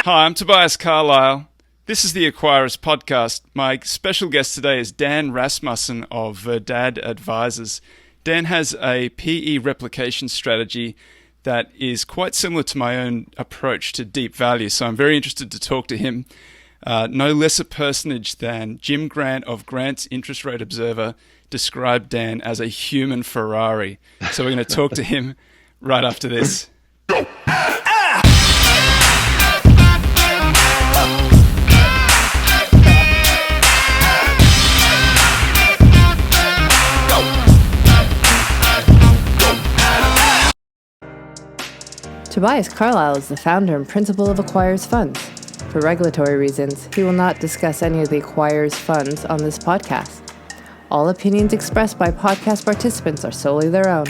Hi, I'm Tobias Carlisle. This is the Acquirers Podcast. My special guest today is Dan Rasmussen of Verdad Advisors. Dan has a PE replication strategy that is quite similar to my own approach to deep value, so I'm very interested to talk to him. No less a personage than Jim Grant of Grant's Interest Rate Observer described Dan as a human Ferrari. So we're going to talk to him right after this. Tobias Carlisle is the founder and principal of Acquirers Funds. For regulatory reasons, he will not discuss any of the Acquirers Funds on this podcast. All opinions expressed by podcast participants are solely their own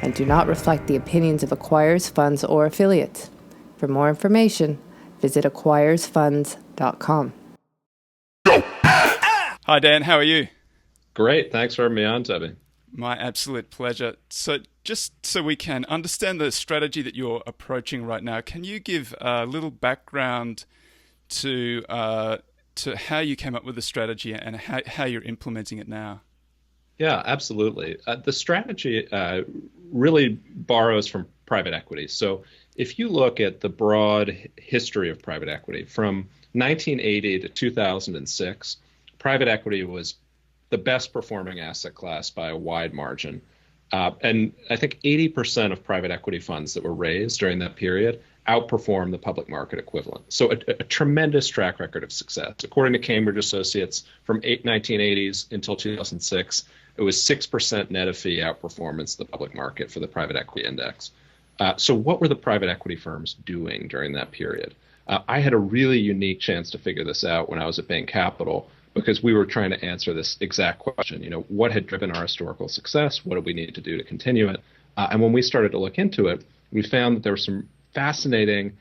and do not reflect the opinions of Acquirers Funds or affiliates. For more information, visit acquirersfunds.com. Hi, Dan. How are you? Great. Thanks for having me on, Toby. My absolute pleasure. So just so we can understand the strategy that you're approaching right now, can you give a little background to how you came up with the strategy and how you're implementing it now? Yeah, absolutely. The strategy really borrows from private equity. So if you look at the broad history of private equity, from 1980 to 2006, private equity was the best performing asset class by a wide margin. And I think 80% of private equity funds that were raised during that period outperformed the public market equivalent. So a tremendous track record of success. According to Cambridge Associates, from 1980s until 2006, it was 6% net of fee outperformance of the public market for the private equity index. So what were the private equity firms doing during that period? I had a really unique chance to figure this out when I was at Bain Capital, because we were trying to answer this exact question. What had driven our historical success? What do we need to do to continue it? And when we started to look into it, we found that there were some fascinating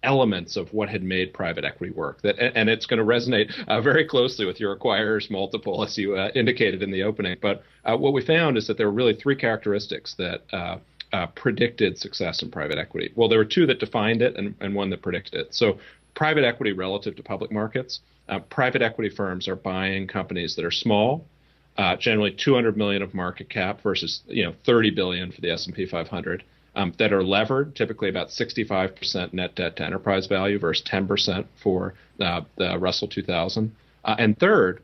elements of what had made private equity work. And it's going to resonate very closely with your acquirers multiple, as you indicated in the opening. But what we found is that there were really three characteristics that predicted success in private equity. Well, there were two that defined it and one that predicted it. So private equity relative to public markets. Private equity firms are buying companies that are small, generally 200 million of market cap versus 30 billion for the S&P 500, that are levered, typically about 65% net debt to enterprise value versus 10% for the Russell 2000. And third,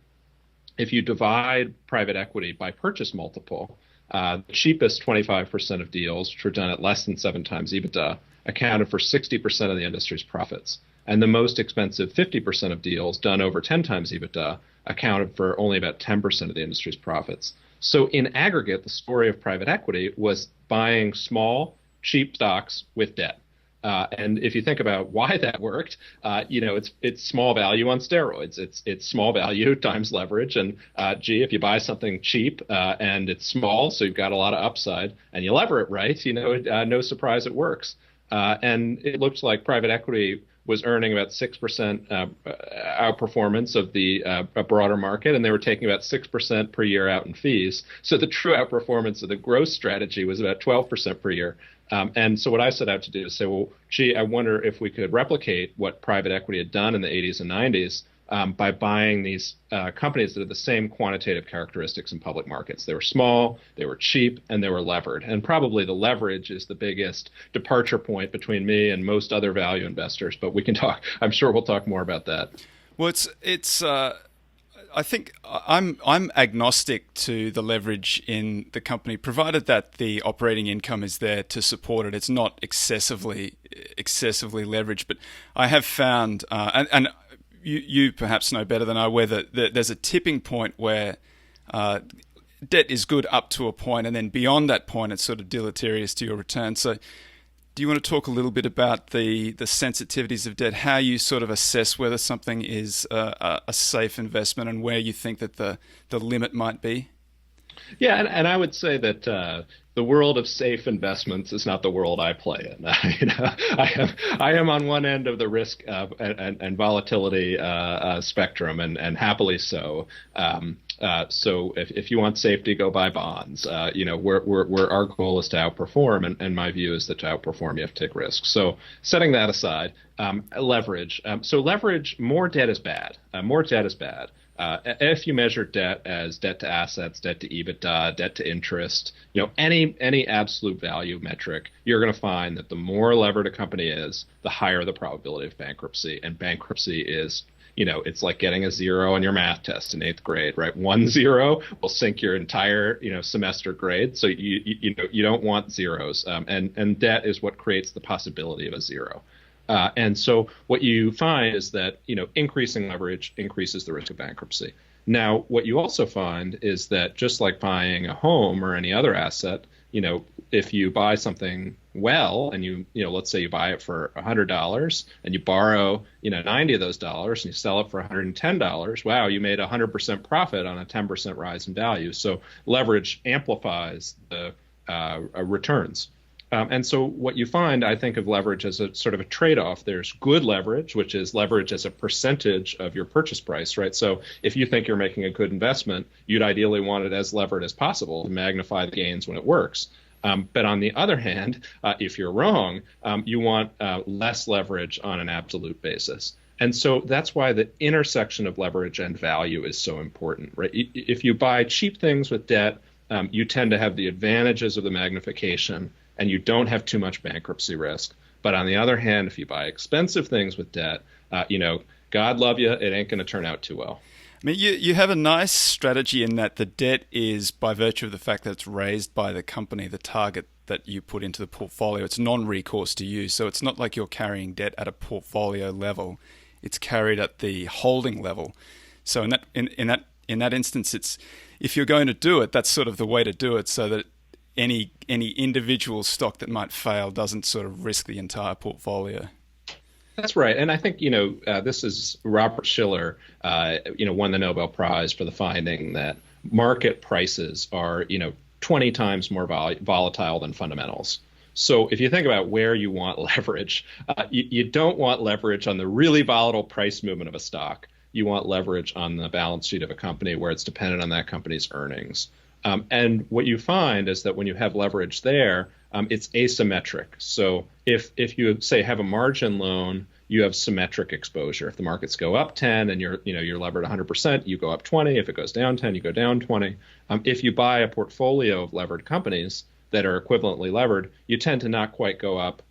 if you divide private equity by purchase multiple, the cheapest 25% of deals, which were done at less than 7 times EBITDA, accounted for 60% of the industry's profits. And the most expensive 50% of deals done over 10 times EBITDA accounted for only about 10% of the industry's profits. So in aggregate, the story of private equity was buying small, cheap stocks with debt. And if you think about why that worked, it's small value on steroids. It's small value times leverage. And if you buy something cheap and it's small, so you've got a lot of upside, and you lever it right, no surprise it works. And it looked like private equity was earning about 6% outperformance of the broader market, and they were taking about 6% per year out in fees. So the true outperformance of the growth strategy was about 12% per year. And so what I set out to do is say, well, I wonder if we could replicate what private equity had done in the 80s and 90s by buying these companies that had the same quantitative characteristics in public markets. They were small, they were cheap, and they were levered. And probably the leverage is the biggest departure point between me and most other value investors. But we can talk. I'm sure we'll talk more about that. Well, I think I'm agnostic to the leverage in the company, provided that the operating income is there to support it. It's not excessively leveraged. But I have found, and you perhaps know better than I, whether there's a tipping point where debt is good up to a point, and then beyond that point, it's sort of deleterious to your return. So do you want to talk a little bit about the sensitivities of debt, how you sort of assess whether something is a safe investment and where you think that the limit might be? Yeah, and I would say that the world of safe investments is not the world I play in. I am on one end of the risk and volatility spectrum, and happily so. So if you want safety, go buy bonds. Where our goal is to outperform, and my view is that to outperform, you have to take risks. So setting that aside, leverage. So leverage, more debt is bad. More debt is bad. If you measure debt as debt to assets, debt to EBITDA, debt to interest, any absolute value metric, you're going to find that the more levered a company is, the higher the probability of bankruptcy. And bankruptcy is, it's like getting a 0 on your math test in 8th grade, right? 1 0 will sink your entire, semester grade. So you don't want zeros. And debt is what creates the possibility of a 0. And so what you find is that, increasing leverage increases the risk of bankruptcy. Now, what you also find is that just like buying a home or any other asset, if you buy something well and let's say you buy it for $100 and you borrow, 90 of those dollars and you sell it for $110, wow, you made 100% profit on a 10% rise in value. So leverage amplifies the returns. And so what you find, I think, of leverage as a sort of a trade-off. There's good leverage, which is leverage as a percentage of your purchase price, right? So if you think you're making a good investment, you'd ideally want it as levered as possible to magnify the gains when it works. But on the other hand, if you're wrong, you want less leverage on an absolute basis. And so that's why the intersection of leverage and value is so important, right? If you buy cheap things with debt, you tend to have the advantages of the magnification, and you don't have too much bankruptcy risk. But on the other hand, if you buy expensive things with debt, God love you, it ain't going to turn out too well. I mean, you have a nice strategy in that the debt is, by virtue of the fact that it's raised by the company, the target that you put into the portfolio, it's non-recourse to you. So it's not like you're carrying debt at a portfolio level; it's carried at the holding level. So in that instance, it's, if you're going to do it, that's sort of the way to do it, so that any individual stock that might fail doesn't sort of risk the entire portfolio. That's right. And I think, this is Robert Shiller, won the Nobel Prize for the finding that market prices are, 20 times more volatile than fundamentals. So if you think about where you want leverage, you don't want leverage on the really volatile price movement of a stock. You want leverage on the balance sheet of a company where it's dependent on that company's earnings. And what you find is that when you have leverage there, it's asymmetric. So if you say have a margin loan, you have symmetric exposure. If the markets go up 10 and you're levered 100%, you go up 20. If it goes down 10, you go down 20. If you buy a portfolio of levered companies that are equivalently levered, you tend to not quite go up,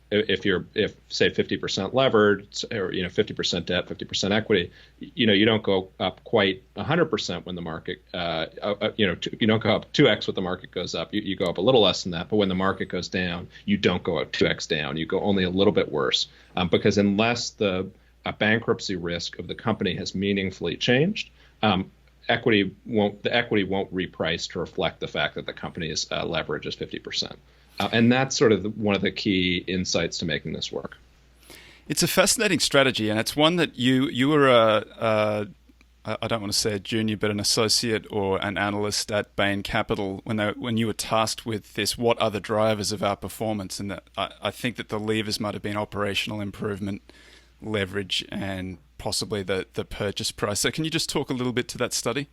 if say 50% levered, or 50% debt, 50% equity, you don't go up quite 100% when the market, you don't go up 2x when the market goes up. You go up a little less than that, but when the market goes down, you don't go up 2x down. You go only a little bit worse, because unless the bankruptcy risk of the company has meaningfully changed, the equity won't reprice to reflect the fact that the company's leverage is 50%. And that's sort of one of the key insights to making this work. It's a fascinating strategy, and it's one that you were I don't want to say a junior, but an associate or an analyst at Bain Capital when you were tasked with this. What are the drivers of our performance? And that I think that the levers might have been operational improvement, leverage, and possibly the purchase price. So can you just talk a little bit to that study?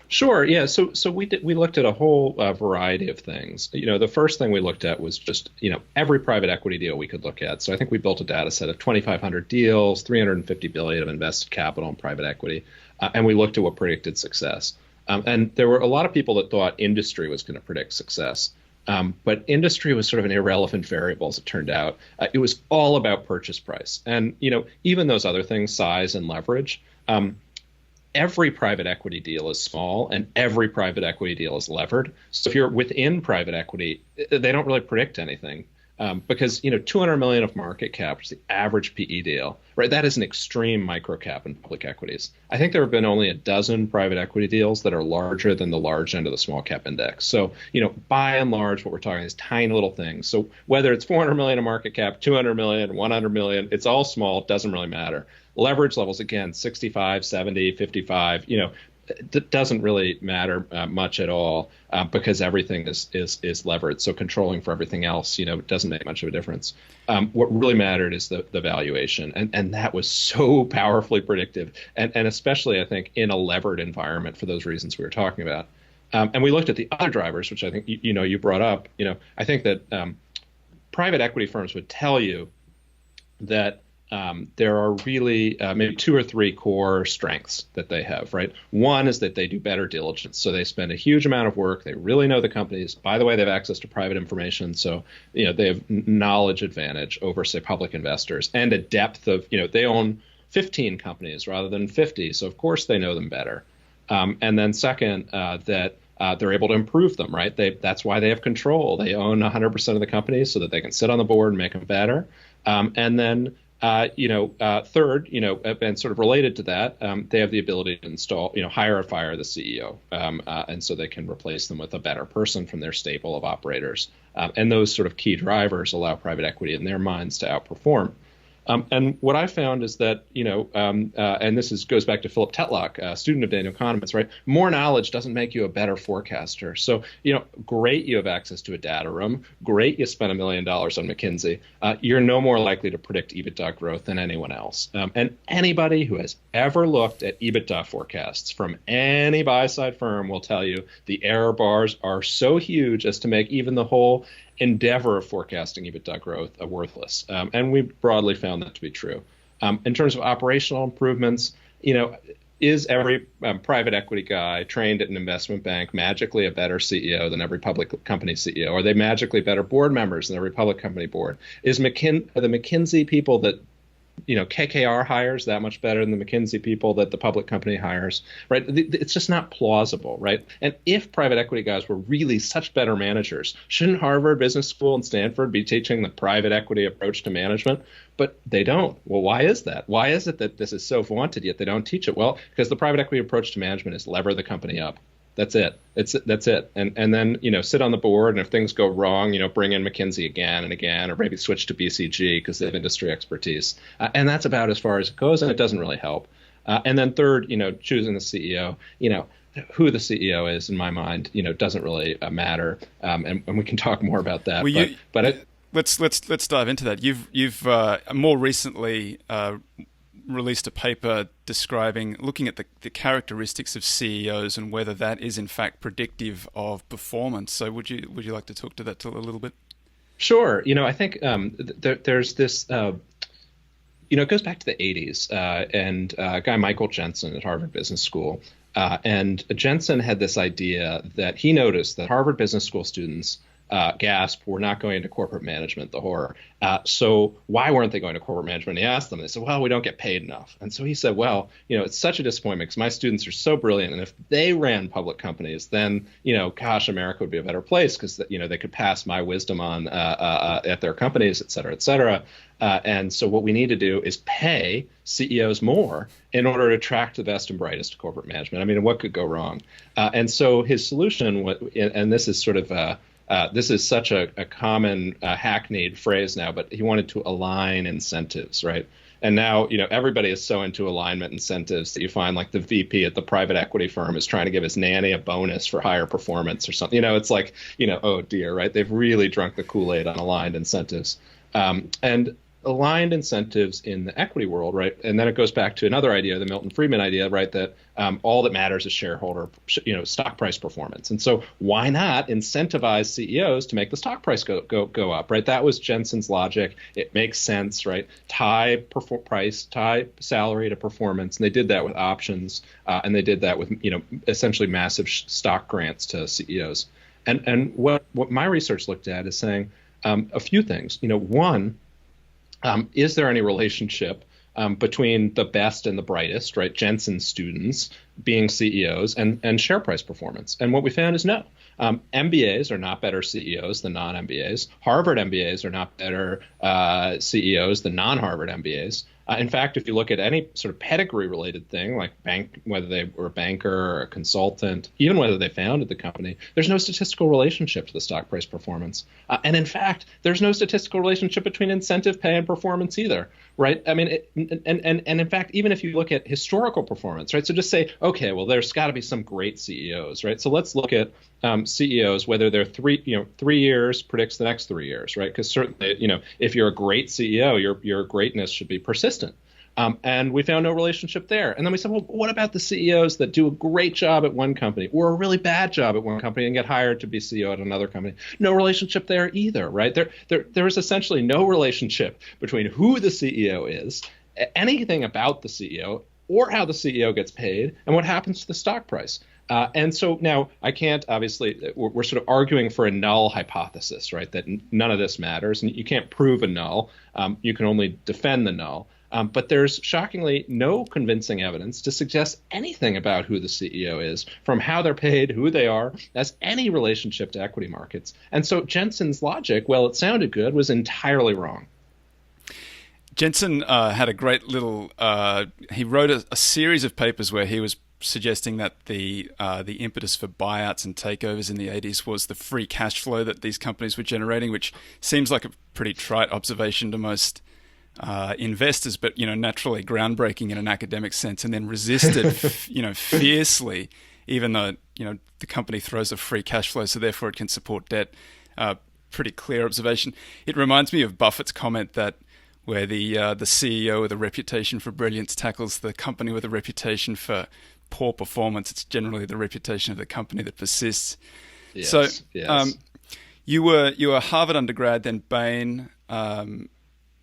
Sure. Yeah. So we looked at a whole variety of things. The first thing we looked at was just, every private equity deal we could look at. So I think we built a data set of 2,500 deals, 350 billion of invested capital in private equity. And we looked at what predicted success. And there were a lot of people that thought industry was going to predict success. But industry was sort of an irrelevant variable, as it turned out. It was all about purchase price. And, even those other things, size and leverage, every private equity deal is small and every private equity deal is levered. So if you're within private equity, they don't really predict anything. Because 200 million of market cap is the average PE deal, right? That is an extreme micro cap in public equities. I think there have been only a dozen private equity deals that are larger than the large end of the small cap index. So, by and large, what we're talking is tiny little things. So whether it's 400 million of market cap, 200 million, 100 million, it's all small. It doesn't really matter. Leverage levels, again, 65, 70, 55, doesn't really matter much at all because everything is levered. So controlling for everything else, doesn't make much of a difference. What really mattered is the valuation, and that was so powerfully predictive, and especially I think in a levered environment for those reasons we were talking about. And we looked at the other drivers, which I think you brought up. I think that private equity firms would tell you that there are really maybe 2 or 3 core strengths that they have, right? One is that they do better diligence. So they spend a huge amount of work. They really know the companies. By the way, they have access to private information. So, they have knowledge advantage over, say, public investors, and a depth of, they own 15 companies rather than 50. So, of course, they know them better. And then second, that they're able to improve them, right? That's why they have control. They own 100% of the companies so that they can sit on the board and make them better. And then third, and sort of related to that, they have the ability to install, hire or fire the CEO. And so they can replace them with a better person from their stable of operators. And those sort of key drivers allow private equity in their minds to outperform. And what I found is that, and this goes back to Philip Tetlock, a student of Daniel Kahneman's, right? More knowledge doesn't make you a better forecaster. So, great you have access to a data room. Great you spent $1 million on McKinsey. You're no more likely to predict EBITDA growth than anyone else. And anybody who has ever looked at EBITDA forecasts from any buy-side firm will tell you the error bars are so huge as to make even the whole endeavor of forecasting EBITDA growth worthless. And we broadly found that to be true. In terms of operational improvements, is every private equity guy trained at an investment bank magically a better CEO than every public company CEO? Are they magically better board members than every public company board? Are the McKinsey people that KKR hires that much better than the McKinsey people that the public company hires, right? It's just not plausible, right? And if private equity guys were really such better managers, shouldn't Harvard Business School and Stanford be teaching the private equity approach to management? But they don't. Well, why is that? Why is it that this is so vaunted, yet they don't teach it? Well, because the private equity approach to management is lever the company up. That's it. That's it. And then, sit on the board, and if things go wrong, bring in McKinsey again and again, or maybe switch to BCG because they have industry expertise. And that's about as far as it goes, and it doesn't really help. And then third, choosing the CEO, who the CEO is, in my mind, doesn't really matter. And we can talk more about that. Well, let's dive into that. You've more recently released a paper looking at the characteristics of CEOs and whether that is in fact predictive of performance. So would you like to talk to that a little bit? Sure. I think there's this. It goes back to the 80s, and a guy Michael Jensen at Harvard Business School, and Jensen had this idea that he noticed that Harvard Business School students. Gasp, we're not going into corporate management, the horror. So why weren't they going to corporate management? He asked them, they said, well, we don't get paid enough. And so he said, well, it's such a disappointment because my students are so brilliant. And if they ran public companies, then, gosh, America would be a better place because, they could pass my wisdom on at their companies, et cetera, et cetera. And so what we need to do is pay CEOs more in order to attract the best and brightest to corporate management. I mean, what could go wrong? And so his solution, and this is sort of this is such a common hackneyed phrase now, but he wanted to align incentives, right? And now, everybody is so into alignment incentives that you find like the VP at the private equity firm is trying to give his nanny a bonus for higher performance or something. It's like, oh dear, right? They've really drunk the Kool-Aid on aligned incentives. And aligned incentives in the equity world, right? And then it goes back to another idea, the Milton Friedman idea, right? That all that matters is shareholder, stock price performance. And so why not incentivize CEOs to make the stock price go up, right? That was Jensen's logic. It makes sense, right? Tie salary to performance. And they did that with options, and they did that with, essentially massive stock grants to CEOs. And what my research looked at is saying a few things. One, is there any relationship between the best and the brightest, right? Jensen's students being CEOs and share price performance. And what we found is no. MBAs are not better CEOs than non-MBAs. Harvard MBAs are not better CEOs than non-Harvard MBAs. In fact, if you look at any sort of pedigree-related thing, like whether they were a banker or a consultant, even whether they founded the company, there's no statistical relationship to the stock price performance. And in fact, there's no statistical relationship between incentive pay and performance either, right? I mean, and in fact, even if you look at historical performance, right? So just say, okay, well, there's got to be some great CEOs, right? So let's look at CEOs, whether they're 3 years predicts the next 3 years, right? Because certainly, if you're a great CEO, your greatness should be persistent. And we found no relationship there. And then we said, well, what about the CEOs that do a great job at one company or a really bad job at one company and get hired to be CEO at another company? No relationship there either, right? There is essentially no relationship between who the CEO is, anything about the CEO, or how the CEO gets paid, and what happens to the stock price. And so now I can't, obviously, we're sort of arguing for a null hypothesis, right? That none of this matters, and you can't prove a null. You can only defend the null. But there's shockingly no convincing evidence to suggest anything about who the CEO is, from how they're paid, who they are, as any relationship to equity markets. And so Jensen's logic, well, it sounded good, was entirely wrong. Jensen had a great little. He wrote a series of papers where he was suggesting that the impetus for buyouts and takeovers in the 80s was the free cash flow that these companies were generating, which seems like a pretty trite observation to most investors, but naturally groundbreaking in an academic sense, and then resisted fiercely, even though the company throws a free cash flow, so therefore it can support debt. Pretty clear observation. It reminds me of Buffett's comment that where the CEO with a reputation for brilliance tackles the company with a reputation for poor performance, it's generally the reputation of the company that persists. Yes, so yes. You were a Harvard undergrad, then Bain,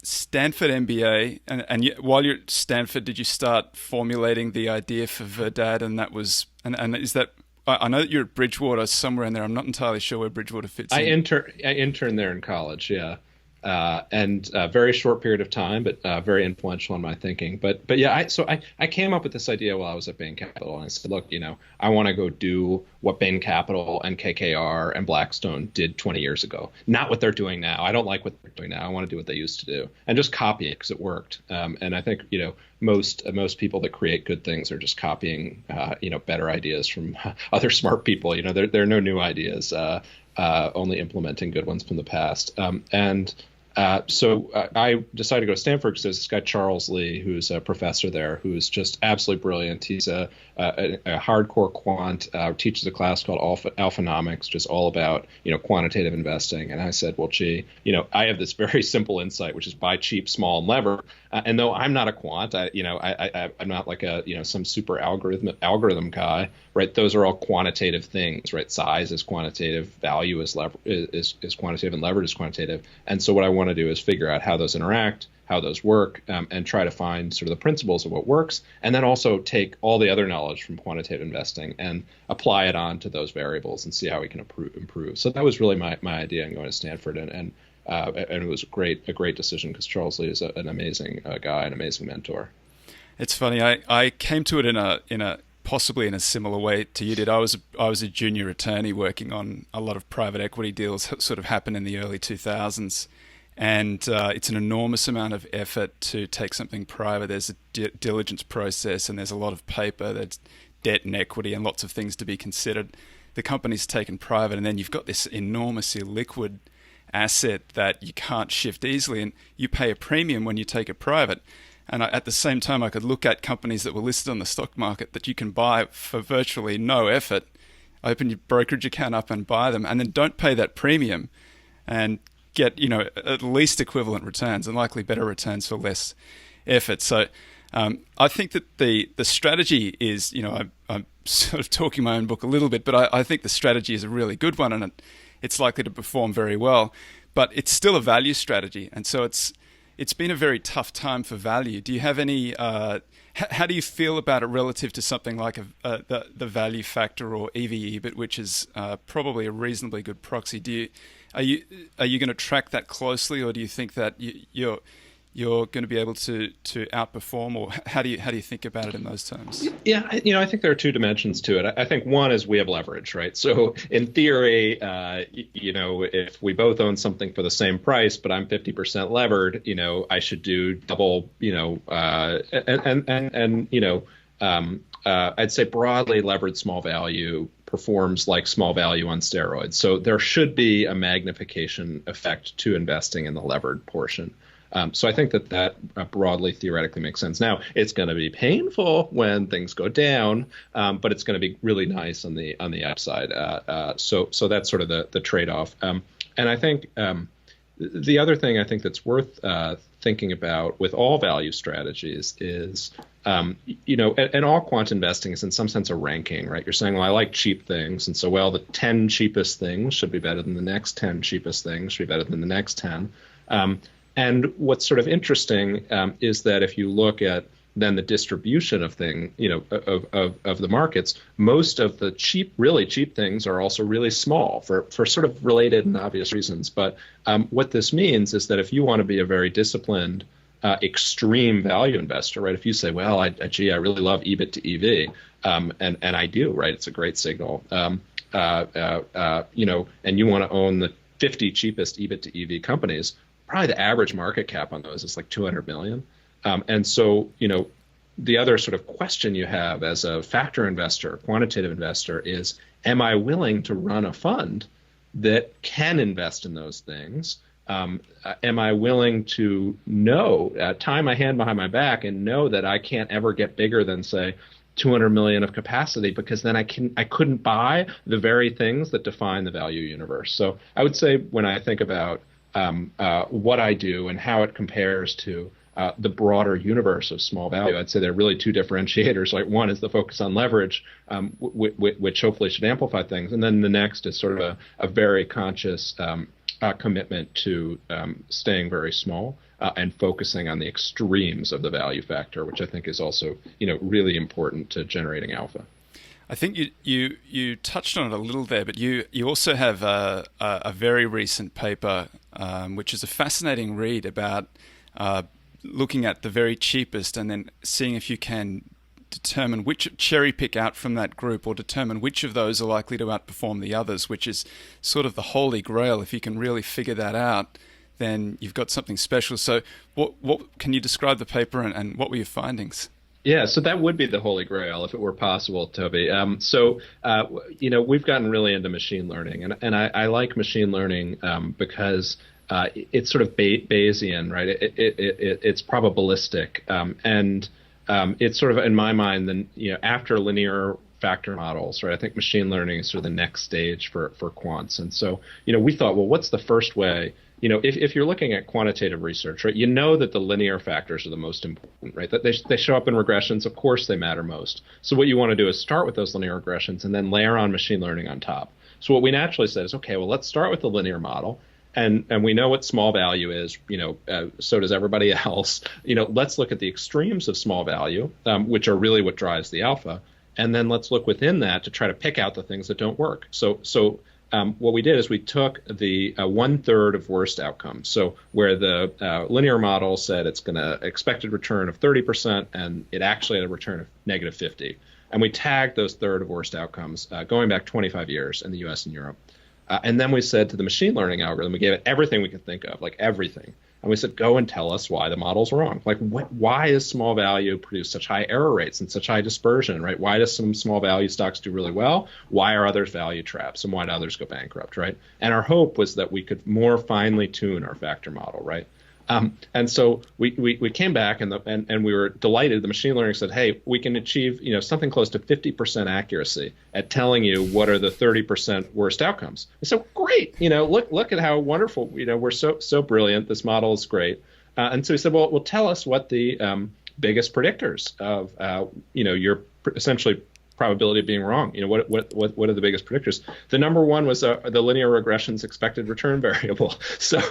Stanford MBA, and while you're at Stanford, did you start formulating the idea for Verdad? And that was and is that, I know that you're at Bridgewater somewhere in there. I'm not entirely sure where Bridgewater fits in. I interned there in college, yeah. And a very short period of time, but very influential in my thinking. But yeah, I came up with this idea while I was at Bain Capital, and I said, look, I want to go do what Bain Capital and KKR and Blackstone did 20 years ago. Not what they're doing now. I don't like what they're doing now. I want to do what they used to do, and just copy it because it worked. And I think most people that create good things are just copying better ideas from other smart people. There are no new ideas. Only implementing good ones from the past. So I decided to go to Stanford because there's this guy, Charles Lee, who's a professor there, who's just absolutely brilliant. He's a hardcore quant, teaches a class called Alphanomics, just all about, quantitative investing. And I said, well, gee, I have this very simple insight, which is buy cheap, small, and lever. And though I'm not a quant, I'm not like some super algorithm guy, right? Those are all quantitative things, right? Size is quantitative, value is quantitative, and leverage is quantitative. And so what I want to do is figure out how those interact, how those work, and try to find sort of the principles of what works, and then also take all the other knowledge from quantitative investing and apply it on to those variables and see how we can improve. So that was really my idea in going to Stanford, and it was a great decision because Charles Lee is an amazing guy, an amazing mentor. It's funny. I came to it in a possibly in a similar way to you did. I was a junior attorney working on a lot of private equity deals that sort of happened in the early 2000s. And it's an enormous amount of effort to take something private. There's a diligence process, and there's a lot of paper. There's debt and equity and lots of things to be considered. The company's taken private, and then you've got this enormously liquid asset that you can't shift easily, and you pay a premium when you take it private. And at the same time, I could look at companies that were listed on the stock market that you can buy for virtually no effort, open your brokerage account up and buy them, and then don't pay that premium and get at least equivalent returns and likely better returns for less effort. So I think that the strategy is, I'm sort of talking my own book a little bit, but I think the strategy is a really good one, and it's likely to perform very well. But it's still a value strategy, and so it's been a very tough time for value. Do you have any? How do you feel about it relative to something like the value factor or EV/EBIT, which is probably a reasonably good proxy? Are you going to track that closely, or do you think that you're going to be able to outperform, or how do you think about it in those terms? Yeah, I think there are two dimensions to it. I think one is we have leverage, right? So in theory, if we both own something for the same price, but I'm 50% levered, I should do double, I'd say broadly levered small value performs like small value on steroids. So there should be a magnification effect to investing in the levered portion. So I think that broadly theoretically makes sense. Now, it's going to be painful when things go down, but it's going to be really nice on the upside. So that's sort of the trade-off. And I think the other thing I think that's worth thinking about with all value strategies is, and all quant investing is in some sense a ranking, right? You're saying, well, I like cheap things. And so, well, the 10 cheapest things should be better than the next 10 cheapest things, should be better than the next 10. And what's sort of interesting is that if you look at then the distribution of of the markets, most of the really cheap things are also really small for sort of related and obvious reasons. But what this means is that if you want to be a very disciplined, extreme value investor, right? If you say, well, I really love EBIT to EV, and I do, right? It's a great signal, and you want to own the 50 cheapest EBIT to EV companies, probably the average market cap on those is like 200 million. And so, the other sort of question you have as a factor investor, quantitative investor, is, am I willing to run a fund that can invest in those things? Am I willing to tie my hand behind my back and know that I can't ever get bigger than, say, 200 million of capacity, because then I couldn't buy the very things that define the value universe. So I would say when I think about what I do and how it compares to the broader universe of small value, I'd say there are really two differentiators. Like, one is the focus on leverage, which hopefully should amplify things, and then the next is sort of a very conscious commitment to staying very small and focusing on the extremes of the value factor, which I think is also really important to generating alpha. I think you touched on it a little there, but you also have a very recent paper, which is a fascinating read about looking at the very cheapest and then seeing if you can determine cherry pick out from that group, or determine which of those are likely to outperform the others, which is sort of the holy grail. If you can really figure that out, then you've got something special. So what can you describe the paper and what were your findings? Yeah, so that would be the holy grail if it were possible, Toby. We've gotten really into machine learning, and I like machine learning because it's sort of Bayesian, right? It's probabilistic, and it's sort of, in my mind, after linear factor models, right? I think machine learning is sort of the next stage for quants. And so, we thought, well, what's the first way? If you're looking at quantitative research, right, that the linear factors are the most important, right? That they show up in regressions. Of course, they matter most. So what you want to do is start with those linear regressions and then layer on machine learning on top. So what we naturally said is, okay, well, let's start with the linear model. And we know what small value is, so does everybody else. Let's look at the extremes of small value, which are really what drives the alpha. And then let's look within that to try to pick out the things that don't work. So what we did is we took the 1/3 of worst outcomes. So where the linear model said it's going to expected return of 30%, and it actually had a return of -50. And we tagged those third of worst outcomes going back 25 years in the US and Europe. And then we said to the machine learning algorithm, we gave it everything we could think of, like everything. And we said, go and tell us why the model's wrong. Like, why is small value produce such high error rates and such high dispersion, right? Why does some small value stocks do really well? Why are others value traps? And why do others go bankrupt, right? And our hope was that we could more finely tune our factor model, right? And so we came back and we were delighted. The machine learning said, hey, we can achieve something close to 50% accuracy at telling you what are the 30% worst outcomes. And so great, look at how wonderful, we're so brilliant. This model is great. And so we said, well, tell us what the biggest predictors of your essentially probability of being wrong. What are the biggest predictors? The number one was the linear regression's expected return variable. So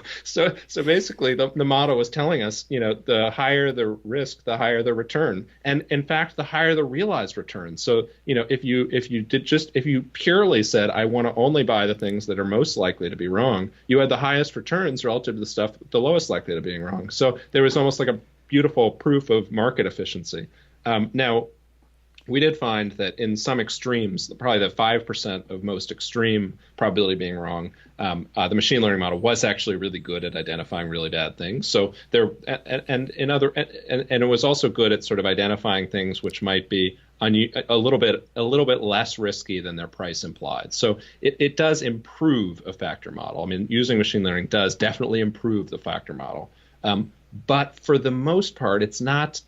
basically the model was telling us, the higher the risk, the higher the return, and in fact the higher the realized return. So if you purely said I want to only buy the things that are most likely to be wrong, you had the highest returns relative to the stuff the lowest likely to being wrong. So there was almost like a beautiful proof of market efficiency. Now, we did find that in some extremes, probably the 5% of most extreme probability of being wrong, the machine learning model was actually really good at identifying really bad things. So and it was also good at sort of identifying things which might be a little bit less risky than their price implied. So it does improve a factor model. I mean, using machine learning does definitely improve the factor model. but for the most part, it's not.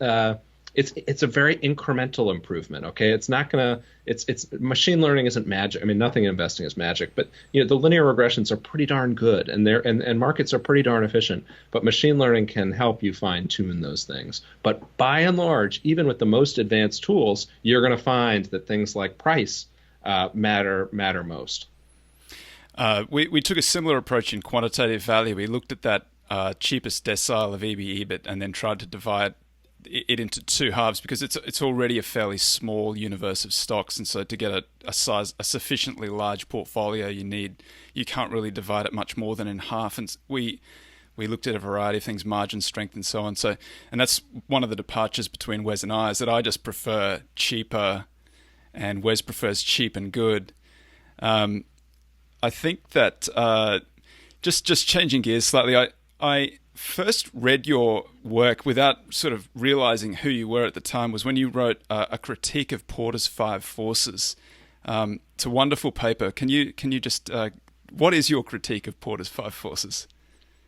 It's a very incremental improvement. Okay, it's not gonna. It's machine learning isn't magic. I mean, nothing in investing is magic, but the linear regressions are pretty darn good, and markets are pretty darn efficient. But machine learning can help you fine tune those things. But by and large, even with the most advanced tools, you're going to find that things like price matter most. We took a similar approach in quantitative value. We looked at that cheapest decile of EB/EBIT and then tried to divide it into two halves, because it's already a fairly small universe of stocks, and so to get a sufficiently large portfolio, you can't really divide it much more than in half. And we looked at a variety of things, margin strength and so on. So, and that's one of the departures between Wes and I, is that I just prefer cheaper, and Wes prefers cheap and good. I think that just changing gears slightly, I first read your work without sort of realizing who you were at the time was when you wrote a critique of Porter's Five Forces. It's a wonderful paper. Can you just what is your critique of Porter's Five Forces?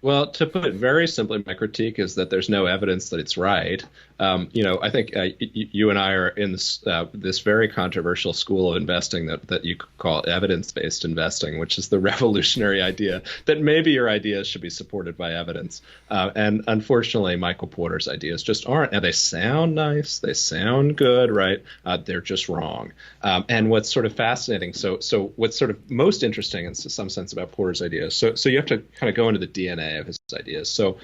Well, to put it very simply, my critique is that there's no evidence that it's right. I think you and I are in this very controversial school of investing that you could call evidence-based investing, which is the revolutionary idea that maybe your ideas should be supported by evidence. And unfortunately, Michael Porter's ideas just aren't. Now, they sound nice, they sound good, right? They're just wrong. And what's sort of fascinating, so what's sort of most interesting in some sense about Porter's ideas, so you have to kind of go into the DNA of his ideas. So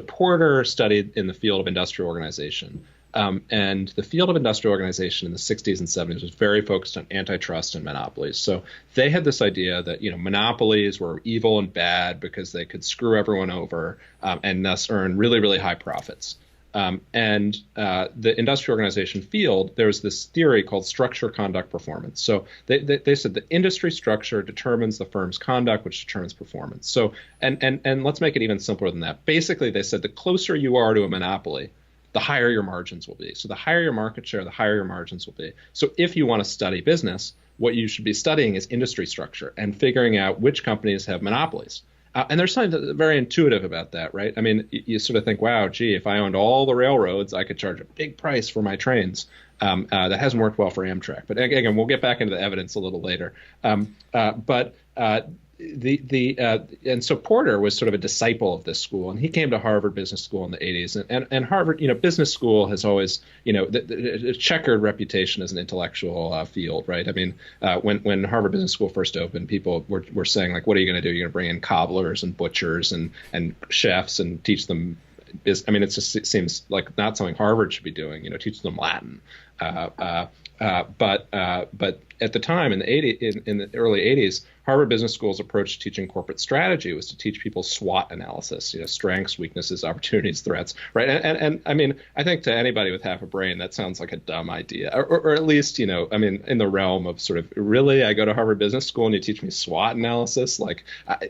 Porter studied in the field of industrial organization. And the field of industrial organization in the 60s and 70s was very focused on antitrust and monopolies. So they had this idea that monopolies were evil and bad because they could screw everyone over and thus earn really, really high profits. And the industrial organization field, there's this theory called structure, conduct, performance. So they said the industry structure determines the firm's conduct, which determines performance. So and let's make it even simpler than that. Basically, they said the closer you are to a monopoly, the higher your margins will be. So the higher your market share, the higher your margins will be. So if you want to study business, what you should be studying is industry structure and figuring out which companies have monopolies. And there's something very intuitive about that, right? I mean, you sort of think, wow, gee, if I owned all the railroads, I could charge a big price for my trains. That hasn't worked well for Amtrak. But again, we'll get back into the evidence a little later. And so Porter was sort of a disciple of this school, and he came to Harvard Business School in the 80s. And Harvard, Business School has always, a checkered reputation as an intellectual field, right? I mean, when Harvard Business School first opened, people were saying, like, what are you going to do? You're going to bring in cobblers and butchers and chefs and teach them. It seems like not something Harvard should be doing, teach them Latin. But at the time in the early 80s, Harvard Business School's approach to teaching corporate strategy was to teach people SWOT analysis, strengths, weaknesses, opportunities, threats, right? And I mean, I think to anybody with half a brain, that sounds like a dumb idea, or at least, I mean, in the realm of sort of, really, I go to Harvard Business School and you teach me SWOT analysis? Like,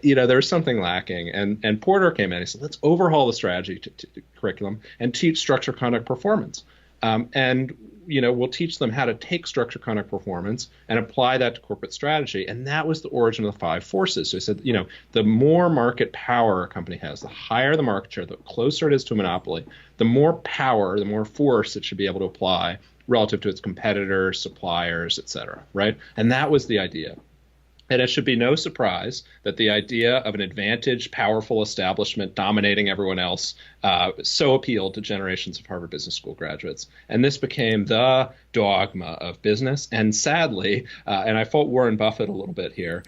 there's something lacking. And Porter came in and he said, let's overhaul the strategy to curriculum and teach structure, conduct, performance. And we'll teach them how to take structure, conduct, performance and apply that to corporate strategy. And that was the origin of the five forces. So he said, the more market power a company has, the higher the market share, the closer it is to a monopoly, the more power, the more force it should be able to apply relative to its competitors, suppliers, et cetera, right? And that was the idea. And it should be no surprise that the idea of an advantaged, powerful establishment dominating everyone else so appealed to generations of Harvard Business School graduates. And this became the dogma of business. And sadly, and I fault Warren Buffett a little bit here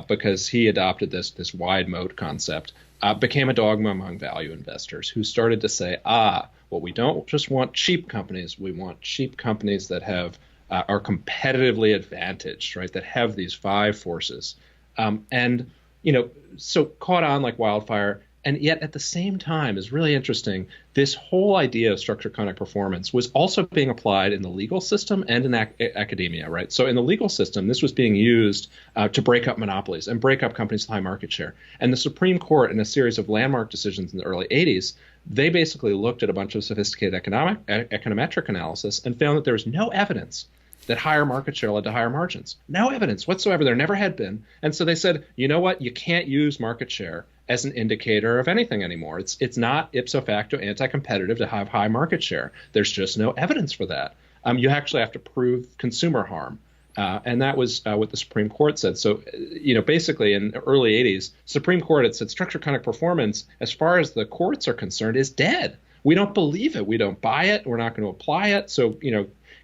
because he adopted this wide moat concept, became a dogma among value investors who started to say, well, we don't just want cheap companies. We want cheap companies that have are competitively advantaged, right, that have these five forces. So caught on like wildfire. And yet at the same time is really interesting, this whole idea of structure, conduct, performance was also being applied in the legal system and in academia, right? So in the legal system, this was being used to break up monopolies and break up companies with high market share. And the Supreme Court, in a series of landmark decisions in the early 80s, they basically looked at a bunch of sophisticated econometric analysis and found that there was no evidence that higher market share led to higher margins. No evidence whatsoever. There never had been. And so they said, you know what? You can't use market share as an indicator of anything anymore. It's not ipso facto anti-competitive to have high market share. There's just no evidence for that. You actually have to prove consumer harm. And that was what the Supreme Court said. So, basically in the early 80s, Supreme Court had said structured conduct performance, as far as the courts are concerned, is dead. We don't believe it. We don't buy it. We're not going to apply it. So,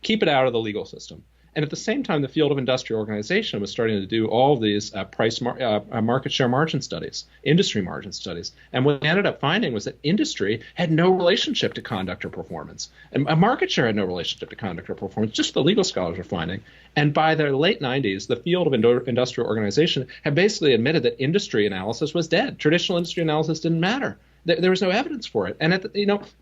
keep it out of the legal system. And at the same time, the field of industrial organization was starting to do all of these market share margin studies, industry margin studies. And what we ended up finding was that industry had no relationship to conduct or performance. And a market share had no relationship to conduct or performance, just the legal scholars were finding. And by the late 90s, the field of industrial organization had basically admitted that industry analysis was dead. Traditional industry analysis didn't matter. There was no evidence for it, and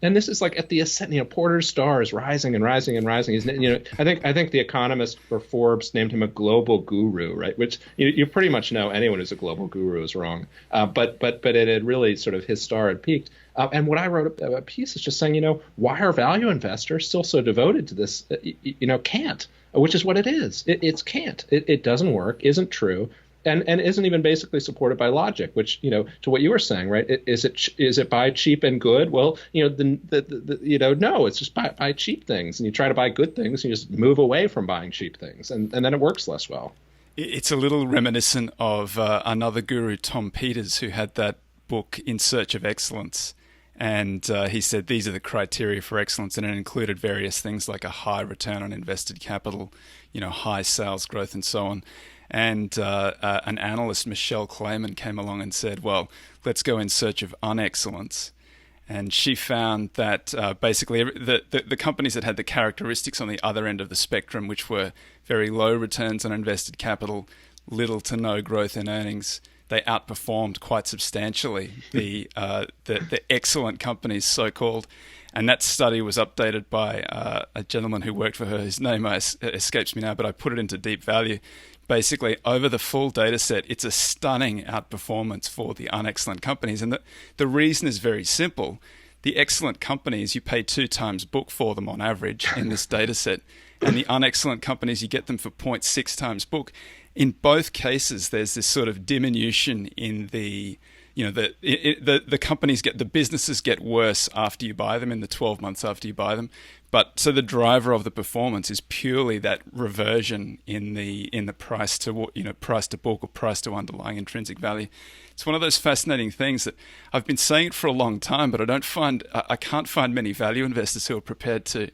and this is like at the ascent. Porter's star is rising and rising and rising. He's, I think the Economist for Forbes named him a global guru, right? Which you pretty much know anyone who's a global guru is wrong. But it had really sort of his star had peaked. And what I wrote a piece is just saying, why are value investors still so devoted to this? Can't, which is what it is. It's can't. It doesn't work. Isn't true. And isn't even basically supported by logic, which, to what you were saying, right? Is it buy cheap and good? Well, no, it's just buy cheap things, and you try to buy good things, and you just move away from buying cheap things, and then it works less well. It's a little reminiscent of another guru, Tom Peters, who had that book In Search of Excellence. And he said these are the criteria for excellence, and it included various things like a high return on invested capital, high sales growth, and so on. And an analyst, Michelle Clayman, came along and said, well, let's go in search of unexcellence. And she found that basically the companies that had the characteristics on the other end of the spectrum, which were very low returns on invested capital, little to no growth in earnings, they outperformed quite substantially the excellent companies, so-called. And that study was updated by a gentleman who worked for her. His name escapes me now, but I put it into Deep Value. Basically, over the full data set, it's a stunning outperformance for the unexcellent companies. And the reason is very simple. The excellent companies, you pay 2 times book for them on average in this data set. And the unexcellent companies, you get them for 0.6 times book. In both cases, there's this sort of diminution in the companies the businesses get worse after you buy them, in the 12 months after you buy them. But so the driver of the performance is purely that reversion in the price to price to book or price to underlying intrinsic value. It's one of those fascinating things that I've been saying it for a long time, but I can't find many value investors who are prepared to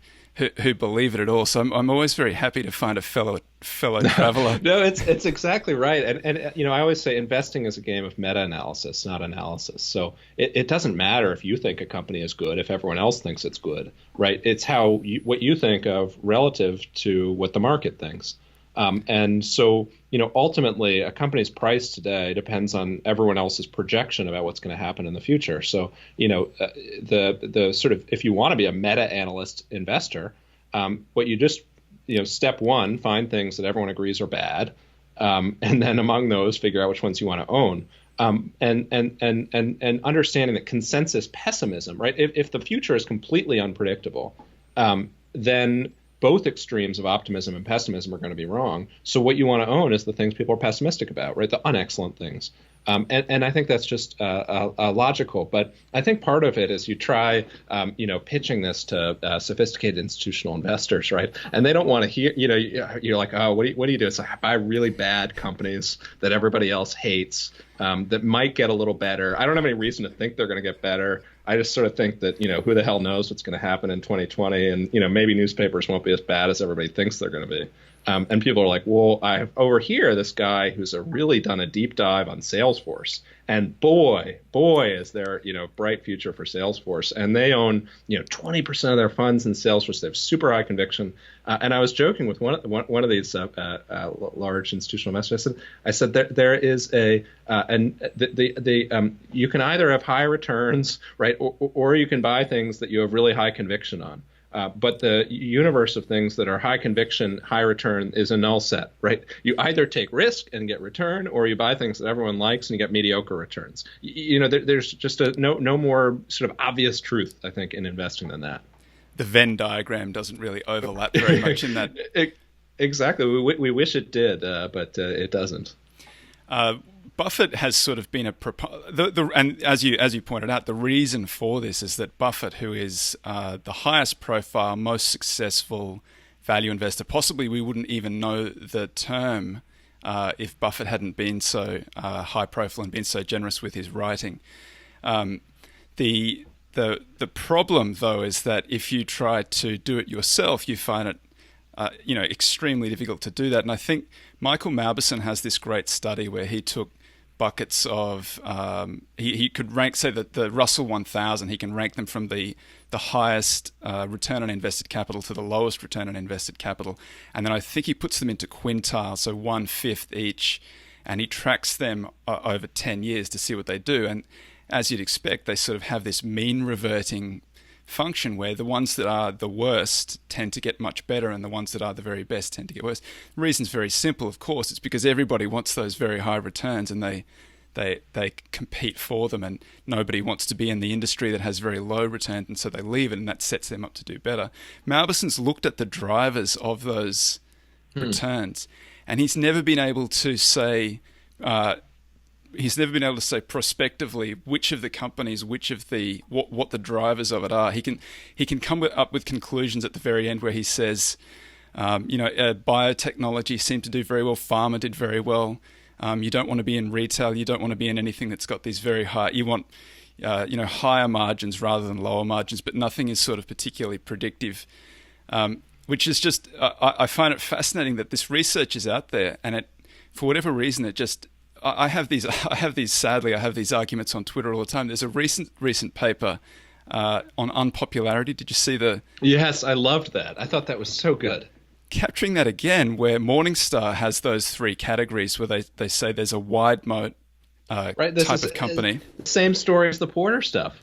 who believe it at all. So I'm always very happy to find a fellow traveler. No, it's exactly right. And I always say investing is a game of meta-analysis, not analysis. So it doesn't matter if you think a company is good if everyone else thinks it's good, right? It's what you think of relative to what the market thinks. And so, ultimately, a company's price today depends on everyone else's projection about what's going to happen in the future. So, the sort of, if you want to be a meta-analyst investor, what you just, step one, find things that everyone agrees are bad, and then among those, figure out which ones you want to own. And understanding that consensus pessimism, right? If the future is completely unpredictable, then both extremes of optimism and pessimism are going to be wrong. So what you want to own is the things people are pessimistic about, right? The unexcellent things. And I think that's just logical. But I think part of it is you try, pitching this to sophisticated institutional investors, right? And they don't want to hear, you're like, oh, what do you do? It's like, I buy really bad companies that everybody else hates, that might get a little better. I don't have any reason to think they're going to get better. I just sort of think that, who the hell knows what's going to happen in 2020, and, maybe newspapers won't be as bad as everybody thinks they're going to be. And people are like, well, I have over here this guy who's really done a deep dive on Salesforce, and boy, is there, bright future for Salesforce. And they own, 20% of their funds in Salesforce. They have super high conviction. And I was joking with one of these large institutional investors. I said there is you can either have high returns, right, or you can buy things that you have really high conviction on. But the universe of things that are high conviction, high return is a null set, right? You either take risk and get return, or you buy things that everyone likes and you get mediocre returns. There's just no more sort of obvious truth, I think, in investing than that. The Venn diagram doesn't really overlap very much in that. Exactly. We wish it did, but it doesn't. Buffett has sort of been and as you pointed out, the reason for this is that Buffett, who is the highest profile, most successful value investor, possibly we wouldn't even know the term if Buffett hadn't been so high profile and been so generous with his writing. The problem, though, is that if you try to do it yourself, you find it extremely difficult to do that. And I think Michael Mauboussin has this great study where he took buckets of he could rank, say, that the Russell 1000, he can rank them from the highest return on invested capital to the lowest return on invested capital, and then I think he puts them into quintiles, so 1/5 each, and he tracks them over 10 years to see what they do. And as you'd expect, they sort of have this mean reverting function where the ones that are the worst tend to get much better and the ones that are the very best tend to get worse. The reason's very simple, of course. It's because everybody wants those very high returns and they compete for them, and nobody wants to be in the industry that has very low returns, and so they leave it, and that sets them up to do better. Maubussin's looked at the drivers of those returns, and he's never been able to say prospectively which of the companies, what the drivers of it are. He can come up with conclusions at the very end where he says, biotechnology seemed to do very well, pharma did very well. You don't want to be in retail. You don't want to be in anything that's got these very high. You want higher margins rather than lower margins, but nothing is sort of particularly predictive. Which is just I find it fascinating that this research is out there, and it, for whatever reason, it just. I have these arguments on Twitter all the time. There's a recent paper on unpopularity. Did you see the? Yes, I loved that. I thought that was so good. Capturing that again, where Morningstar has those three categories where they say there's a wide moat type of company. Same story as the Porter stuff.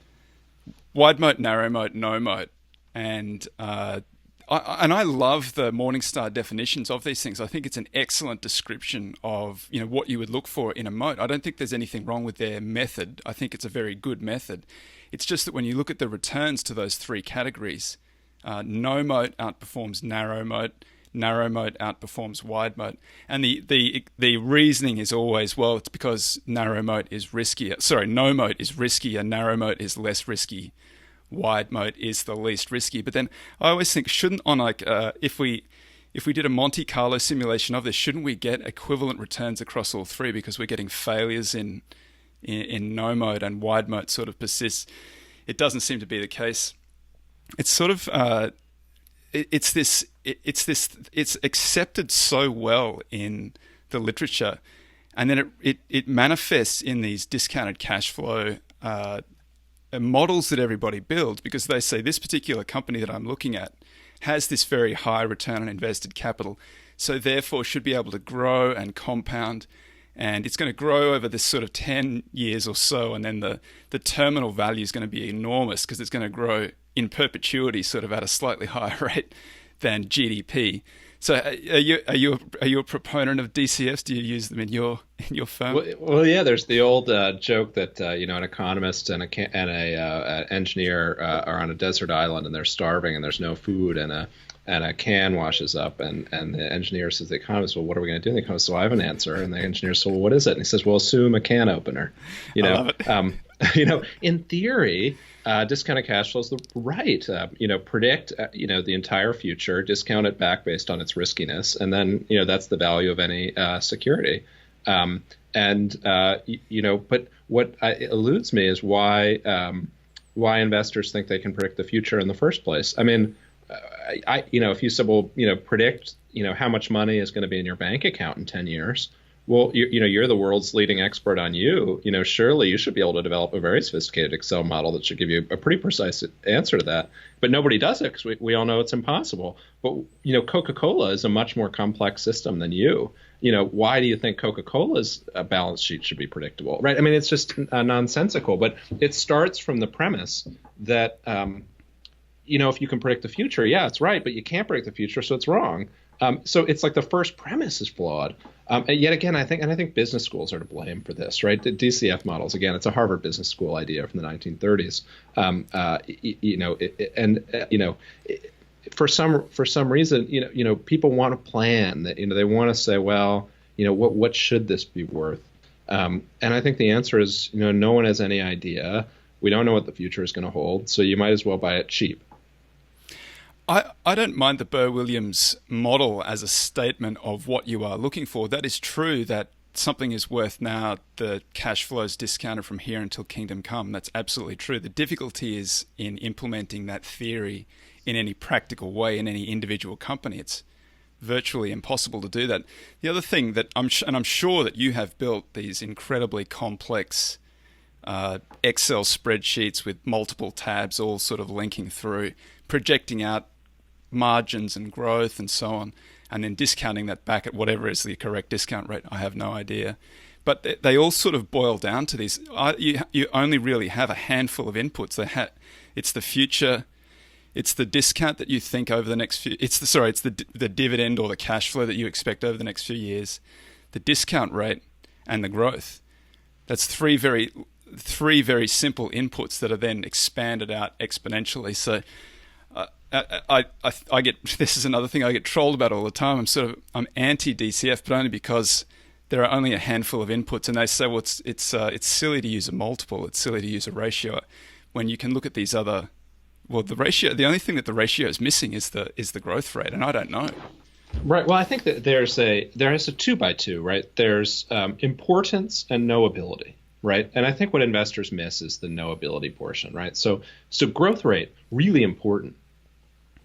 Wide moat, narrow moat, no moat. And I love the Morningstar definitions of these things. I think it's an excellent description of what you would look for in a moat. I don't think there's anything wrong with their method. I think it's a very good method. It's just that when you look at the returns to those three categories, no moat outperforms narrow moat outperforms wide moat. And the reasoning is always, well, it's because no moat is riskier, narrow moat is less risky. Wide moat is the least risky. But then I always think, if we did a Monte Carlo simulation of this, shouldn't we get equivalent returns across all three, because we're getting failures in no moat and wide moat sort of persists? It doesn't seem to be the case. It's sort of it's accepted so well in the literature, and then it manifests in these discounted cash flow models that everybody builds, because they say this particular company that I'm looking at has this very high return on invested capital, so therefore should be able to grow and compound, and it's going to grow over this sort of 10 years or so, and then the terminal value is going to be enormous because it's going to grow in perpetuity, sort of at a slightly higher rate than GDP. So are you a proponent of DCFs? Do you use them in your firm? Well, yeah. There's the old joke that an economist and a engineer are on a desert island and they're starving and there's no food, and a can washes up, and the engineer says to the economist, well, what are we going to do? And the economist says, well, I have an answer. And the engineer says, well, what is it? And he says, well, assume a can opener. I love it. In theory, discounted cash flow is right. Predict the entire future, discount it back based on its riskiness, and then that's the value of any security. But what eludes me is why investors think they can predict the future in the first place. I mean, if you said, well, predict how much money is going to be in your bank account in 10 years. Well, you're the world's leading expert on surely you should be able to develop a very sophisticated Excel model that should give you a pretty precise answer to that. But nobody does it because we all know it's impossible. But, Coca-Cola is a much more complex system than you. Why do you think Coca-Cola's balance sheet should be predictable, right? I mean, it's just nonsensical. But it starts from the premise that, if you can predict the future, yeah, it's right, but you can't predict the future, so it's wrong. So it's like the first premise is flawed. And yet again, I think business schools are to blame for this, right? The DCF models, again, it's a Harvard Business School idea from the 1930s. For some reason, people want to plan. They want to say, well, what should this be worth? And I think the answer is, no one has any idea. We don't know what the future is going to hold, so you might as well buy it cheap. I don't mind the Burr Williams model as a statement of what you are looking for. That is true that something is worth now, the cash flow is discounted from here until kingdom come. That's absolutely true. The difficulty is in implementing that theory in any practical way in any individual company. It's virtually impossible to do that. The other thing that I'm sure that you have built these incredibly complex Excel spreadsheets with multiple tabs all sort of linking through, projecting out margins and growth and so on, and then discounting that back at whatever is the correct discount rate. I have no idea. But they all sort of boil down to these. You only really have a handful of inputs. It's the future. It's the discount that you think over the next few. It's the dividend or the cash flow that you expect over the next few years, the discount rate, and the growth. That's three very simple inputs that are then expanded out exponentially. So I get, this is another thing I get trolled about all the time. I'm anti DCF, but only because there are only a handful of inputs, and they say, well, it's silly to use a multiple, it's silly to use a ratio, when you can look at these other. Well, the ratio. The only thing that the ratio is missing is the growth rate, and I don't know. Right. Well, I think that there is a 2x2, right? There's importance and knowability, right? And I think what investors miss is the knowability portion, right? So growth rate, really important,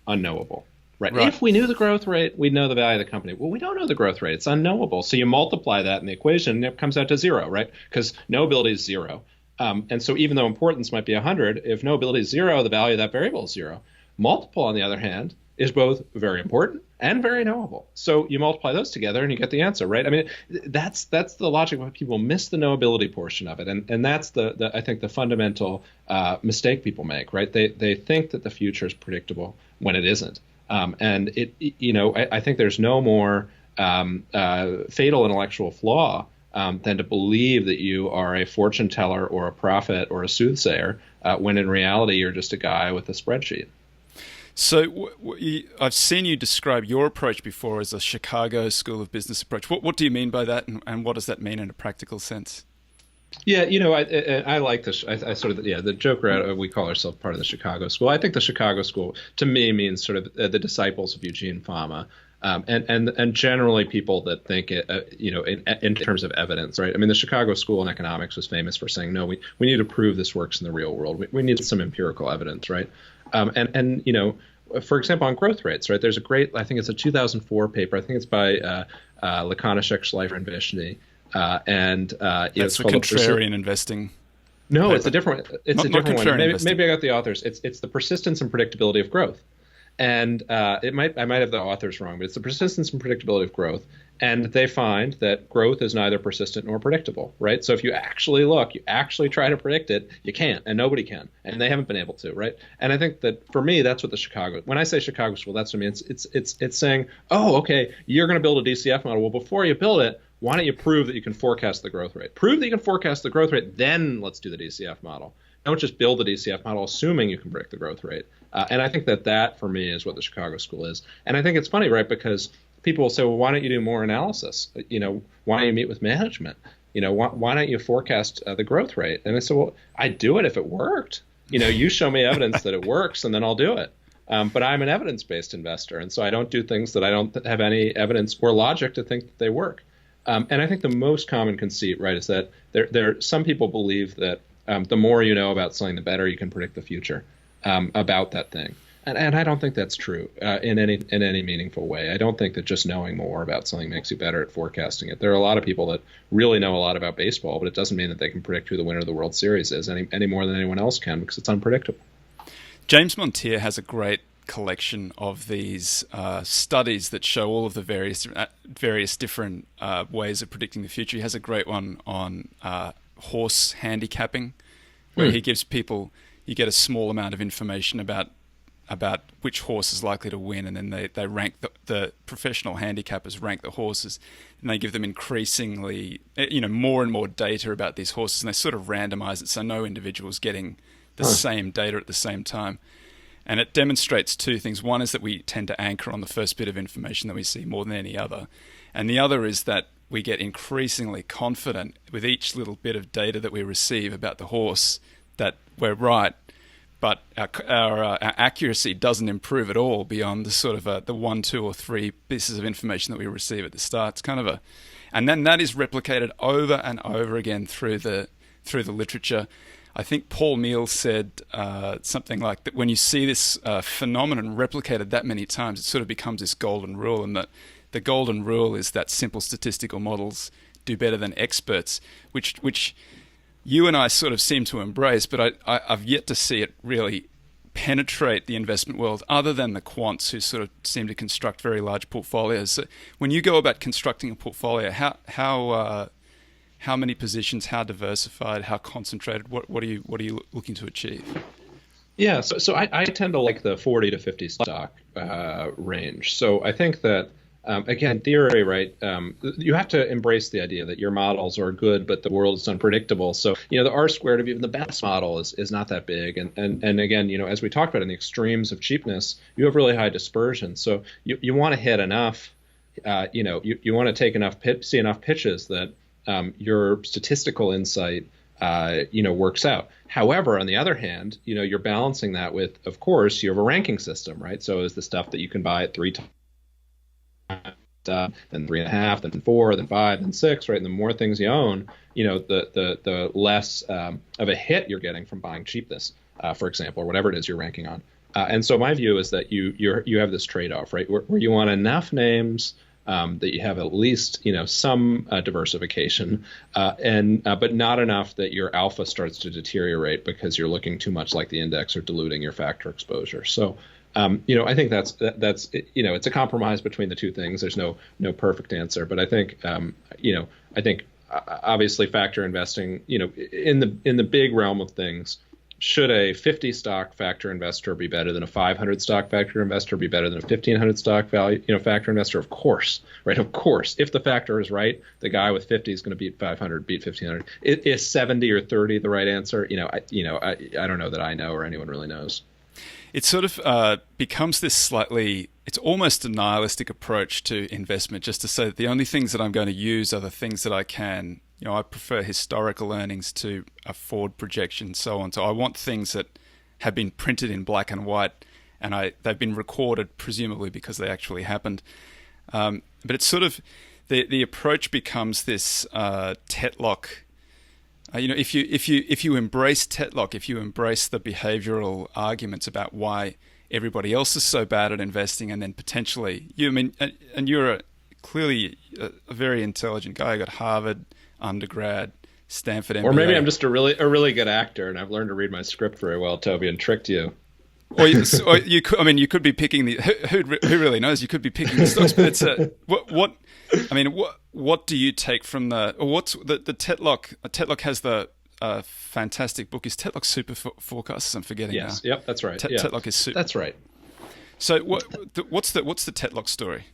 unknowable, right? If we knew the growth rate, we'd know the value of the company. Well, we don't know the growth rate; it's unknowable. So you multiply that in the equation, and it comes out to zero, right? Because knowability is zero. And so even though importance might be 100, if knowability is zero, the value of that variable is zero. Multiple, on the other hand, is both very important and very knowable. So you multiply those together and you get the answer, right? I mean, that's the logic of why people miss the knowability portion of it. And that's I think the fundamental mistake people make, right? They think that the future is predictable when it isn't. And I think there's no more fatal intellectual flaw than to believe that you are a fortune teller or a prophet or a soothsayer, when in reality you're just a guy with a spreadsheet. So I've seen you describe your approach before as a Chicago School of Business approach. What do you mean by that, and what does that mean in a practical sense? Yeah, I like this. I sort of, the joke around, we call ourselves part of the Chicago School. I think the Chicago School, to me, means sort of the disciples of Eugene Fama. And generally people that think, in terms of evidence, right? I mean, the Chicago School in economics was famous for saying, no, we need to prove this works in the real world. We need some empirical evidence, right? For example, on growth rates, right? There's a great, I think it's a 2004 paper. I think it's by Lakonishek, Schleifer, and Vishny. That's for contrarian investing. No, paper. It's a different. It's a different one. Maybe I got the authors. It's the persistence and predictability of growth. And I might have the authors wrong, but it's the persistence and predictability of growth. And they find that growth is neither persistent nor predictable, right? So if you actually look, you actually try to predict it, you can't, and nobody can, and they haven't been able to, right? And I think that for me, that's what when I say Chicago School, that's what I mean. It's saying, oh, okay, you're going to build a DCF model. Well, before you build it, why don't you prove that you can forecast the growth rate? Prove that you can forecast the growth rate, then let's do the DCF model. Don't just build the DCF model assuming you can predict the growth rate. And I think that for me is what the Chicago School is. And I think it's funny, right? Because people will say, well, why don't you do more analysis? Why don't you meet with management? Why don't you forecast the growth rate? And I said, well, I'd do it if it worked. You show me evidence that it works, and then I'll do it. But I'm an evidence-based investor, and so I don't do things that I don't have any evidence or logic to think that they work. And I think the most common conceit, right, is that some people believe that the more you know about something, the better you can predict the future about that thing. And I don't think that's true in any meaningful way. I don't think that just knowing more about something makes you better at forecasting it. There are a lot of people that really know a lot about baseball, but it doesn't mean that they can predict who the winner of the World Series is any more than anyone else can, because it's unpredictable. James Montier has a great collection of these studies that show all of the various different ways of predicting the future. He has a great one on horse handicapping, where he gives people, you get a small amount of information about which horse is likely to win, and then they rank the professional handicappers rank the horses, and they give them increasingly more and more data about these horses, and they sort of randomize it so no individual's getting the same data at the same time. And it demonstrates two things. One is that we tend to anchor on the first bit of information that we see more than any other, and the other is that we get increasingly confident with each little bit of data that we receive about the horse that we're right, but our accuracy doesn't improve at all beyond the sort of the 1, 2, or 3 pieces of information that we receive at the start. It's kind of and then that is replicated over and over again through the literature. I think Paul Meehl said something like that: when you see this phenomenon replicated that many times, it sort of becomes this golden rule, and that the golden rule is that simple statistical models do better than experts, which you and I sort of seem to embrace, but I've yet to see it really penetrate the investment world, other than the quants who sort of seem to construct very large portfolios. So when you go about constructing a portfolio, how many positions, how diversified, how concentrated, what are you looking to achieve? Yeah, so I tend to like the 40 to 50 stock range. So I think that again, theory, right? You have to embrace the idea that your models are good, but the world is unpredictable. So, the R squared of even the best model is not that big. And again, as we talked about in the extremes of cheapness, you have really high dispersion. So you want to hit enough, you want to take see enough pitches that your statistical insight, works out. However, on the other hand, you're balancing that with, of course, you have a ranking system, right? So is the stuff that you can buy at 3 times, then 3.5, then 4, then 5, then 6, right? And the more things you own, the less of a hit you're getting from buying cheapness, for example, or whatever it is you're ranking on. And so my view is that you have this trade-off, right, where you want enough names that you have at least some diversification, but not enough that your alpha starts to deteriorate because you're looking too much like the index or diluting your factor exposure. So. I think that's it's a compromise between the two things. There's no perfect answer, but I think obviously factor investing, in the big realm of things, should a 50 stock factor investor be better than a 500 stock factor investor, be better than a 1500 stock factor investor? Of course, right? Of course, if the factor is right, the guy with 50 is going to beat 500, beat 1500. Is 70 or 30 the right answer? I don't know that I know or anyone really knows. It sort of becomes this it's almost a nihilistic approach to investment, just to say that the only things that I'm going to use are the things that I can. I prefer historical earnings to a forward projection and so on. So I want things that have been printed in black and white, and they've been recorded, presumably because they actually happened. But it's sort of, the approach becomes this Tetlock. If you embrace Tetlock, if you embrace the behavioral arguments about why everybody else is so bad at investing, and then potentially and you're clearly a very intelligent guy. You got Harvard undergrad, Stanford MBA. Or maybe I'm just a really good actor, and I've learned to read my script very well, Toby, and tricked you. Or you could be picking who really knows? You could be picking the stocks, but it's what do you take from what's the Tetlock? Tetlock has the fantastic book. Is Tetlock Super Forecasters? I'm forgetting now. Yes, yep, that's right. Tetlock is super. That's right. So what's the Tetlock story?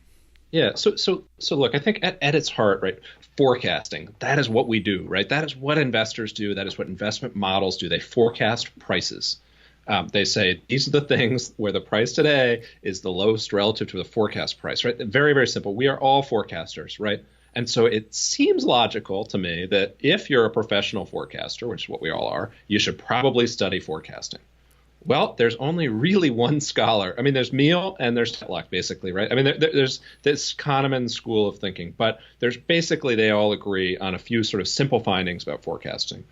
Yeah. So look, I think at its heart, right, forecasting, that is what we do, right? That is what investors do. That is what investment models do. They forecast prices. They say these are the things where the price today is the lowest relative to the forecast price, right? Very, very simple. We are all forecasters, right? And so it seems logical to me that if you're a professional forecaster, which is what we all are, you should probably study forecasting. Well, there's only really one scholar. There's Meehl and there's Tetlock, basically, right? There's this Kahneman school of thinking, but there's basically they all agree on a few sort of simple findings about forecasting.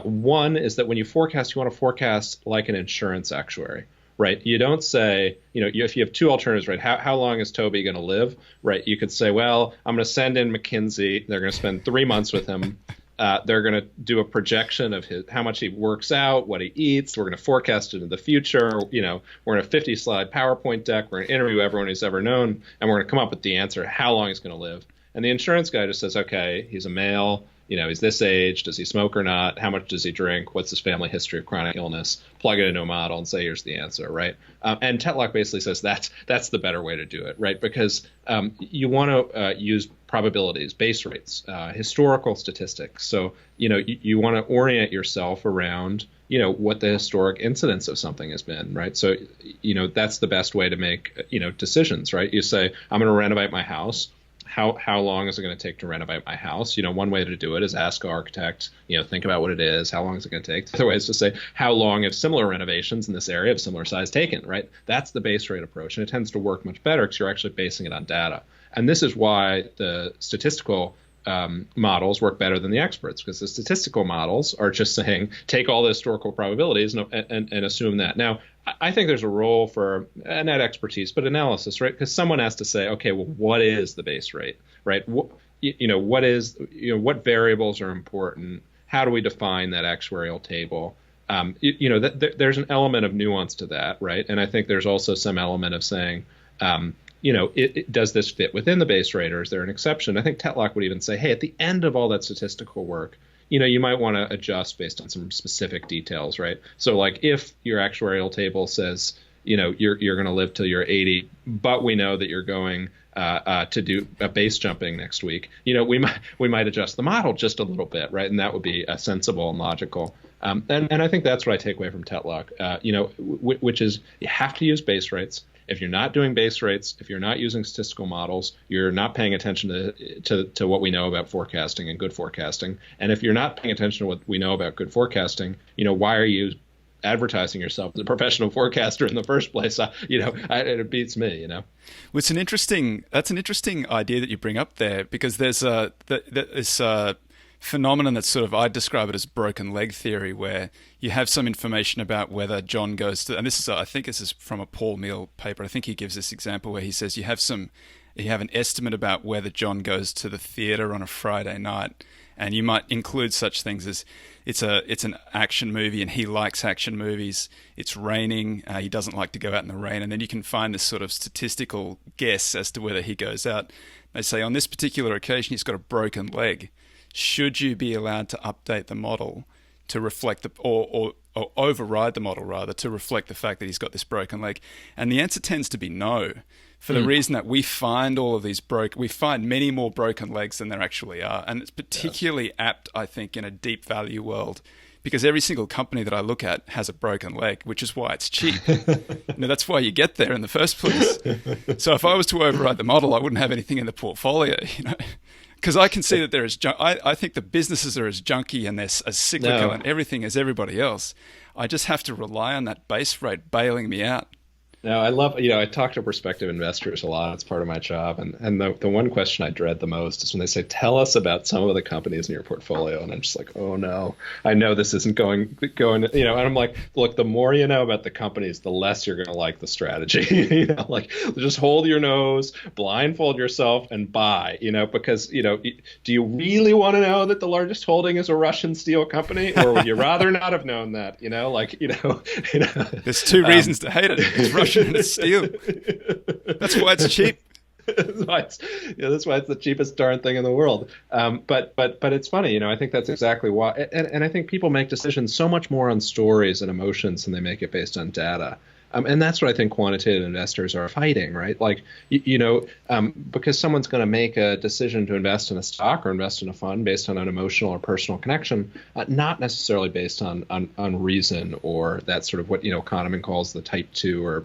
One is that when you forecast, you want to forecast like an insurance actuary, right? You don't say, if you have two alternatives, right? How long is Toby going to live, right? You could say, well, I'm going to send in McKinsey. They're going to spend 3 months with him. They're going to do a projection of how much he works out, what he eats. We're going to forecast it into the future. We're in a 50-slide PowerPoint deck. We're going to interview everyone he's ever known, and we're going to come up with the answer, how long he's going to live. And the insurance guy just says, okay, he's a male. He's this age. Does he smoke or not? How much does he drink? What's his family history of chronic illness? Plug it into a model and say, here's the answer, right? And Tetlock basically says that's the better way to do it, right? Because you want to use probabilities, base rates, historical statistics. So, you want to orient yourself around, what the historic incidence of something has been, right? So, that's the best way to make, decisions, right? You say, I'm going to renovate my house. how long is it going to take to renovate my house? One way to do it is ask an architect, think about what it is. How long is it going to take? The other way is to say, how long have similar renovations in this area of similar size taken, right? That's the base rate approach. And it tends to work much better because you're actually basing it on data. And this is why the statistical models work better than the experts, because the statistical models are just saying, take all the historical probabilities and assume that. Now, I think there's a role for not expertise, but analysis, right? Because someone has to say, okay, well, what is the base rate, right? What variables are important? How do we define that actuarial table? There's an element of nuance to that, right? And I think there's also some element of saying, does this fit within the base rate, or is there an exception? I think Tetlock would even say, hey, at the end of all that statistical work, you might want to adjust based on some specific details, right? So like if your actuarial table says, you're going to live till you're 80, but we know that you're going to do a base jumping next week, we might adjust the model just a little bit, right? And that would be sensible and logical. And I think that's what I take away from Tetlock, which is you have to use base rates. If you're not doing base rates, if you're not using statistical models, you're not paying attention to what we know about forecasting and good forecasting. And if you're not paying attention to what we know about good forecasting, why are you advertising yourself as a professional forecaster in the first place? It beats me. Well, that's an interesting idea that you bring up there, because there's this phenomenon that sort of, I describe it as broken leg theory, where you have some information about whether John goes to, and I think this is from a Paul Meal paper. I think he gives this example where he says you have an estimate about whether John goes to the theater on a Friday night, and you might include such things as it's an action movie and he likes action movies. It's raining. He doesn't like to go out in the rain. And then you can find this sort of statistical guess as to whether he goes out. They say on this particular occasion, he's got a broken leg. Should you be allowed to update the model to reflect or override the model rather to reflect the fact that he's got this broken leg? And the answer tends to be no, for the reason that we find we find many more broken legs than there actually are. And it's particularly apt, I think, in a deep value world, because every single company that I look at has a broken leg, which is why it's cheap. That's why you get there in the first place. So if I was to override the model, I wouldn't have anything in the portfolio, because I can see that there is. I think the businesses are as junky and they're as cyclical and everything as everybody else. I just have to rely on that base rate bailing me out. No, I love, I talk to prospective investors a lot. It's part of my job. And the one question I dread the most is when they say, tell us about some of the companies in your portfolio. And I'm just like, oh no, I know this isn't going, and I'm like, look, the more you know about the companies, the less you're going to like the strategy. Just hold your nose, blindfold yourself and buy, because, do you really want to know that the largest holding is a Russian steel company, or would you rather not have known that? There's two reasons to hate it. It's Russian and it's steel. That's why it's cheap. That's why it's the cheapest darn thing in the world. But it's funny, I think that's exactly why. And I think people make decisions so much more on stories and emotions than they make it based on data. And that's what I think quantitative investors are fighting, right? Because someone's going to make a decision to invest in a stock or invest in a fund based on an emotional or personal connection, not necessarily based on reason or that sort of what, Kahneman calls the type 2 or,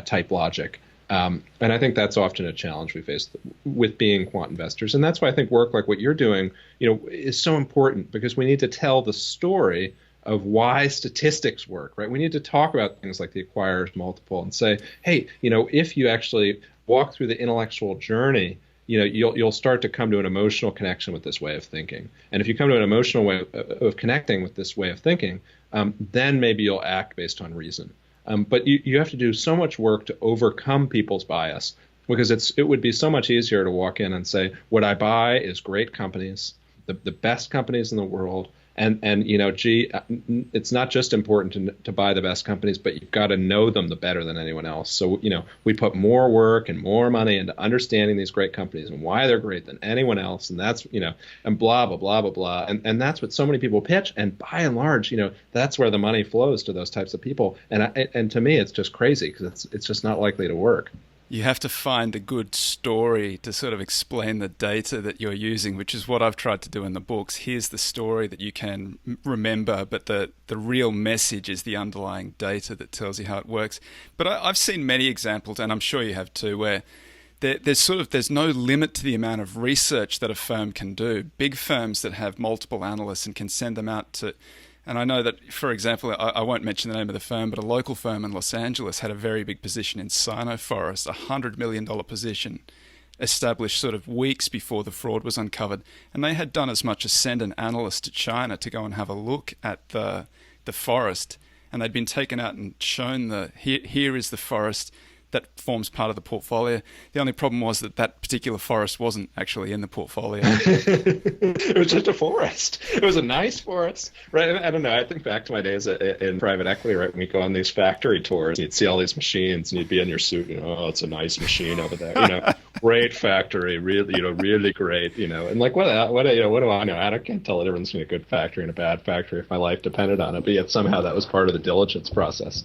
type logic. And I think that's often a challenge we face with being quant investors. And that's why I think work like what you're doing, is so important, because we need to tell the story of why statistics work, right? We need to talk about things like the acquirer's multiple and say, hey, if you actually walk through the intellectual journey, you'll start to come to an emotional connection with this way of thinking. And if you come to an emotional way of connecting with this way of thinking, then maybe you'll act based on reason. But you have to do so much work to overcome people's bias, because it would be so much easier to walk in and say, what I buy is great companies, the best companies in the world. And it's not just important to buy the best companies, but you've got to know them the better than anyone else. So, we put more work and more money into understanding these great companies and why they're great than anyone else. And that's, and blah, blah, blah, blah, blah. And that's what so many people pitch. And by and large, that's where the money flows to those types of people. And to me, it's just crazy, because it's just not likely to work. You have to find a good story to sort of explain the data that you're using, which is what I've tried to do in the books. Here's the story that you can remember, but the real message is the underlying data that tells you how it works. But I've seen many examples, and I'm sure you have too, where there's no limit to the amount of research that a firm can do. Big firms that have multiple analysts and can send them out to, and I know that, for example, I won't mention the name of the firm, but a local firm in Los Angeles had a very big position in Sino Forest, a $100 million position, established sort of weeks before the fraud was uncovered. And they had done as much as send an analyst to China to go and have a look at the forest. And they'd been taken out and shown here is the forest that forms part of the portfolio. The only problem was that particular forest wasn't actually in the portfolio. It was just a forest. It was a nice forest, right? I don't know. I think back to my days in private equity, right? When we go on these factory tours, you'd see all these machines, and you'd be in your suit, oh, it's a nice machine over there, great factory, really, really great, and like what do I know? I can't tell the difference between a good factory and a bad factory if my life depended on it. But yet somehow that was part of the diligence process.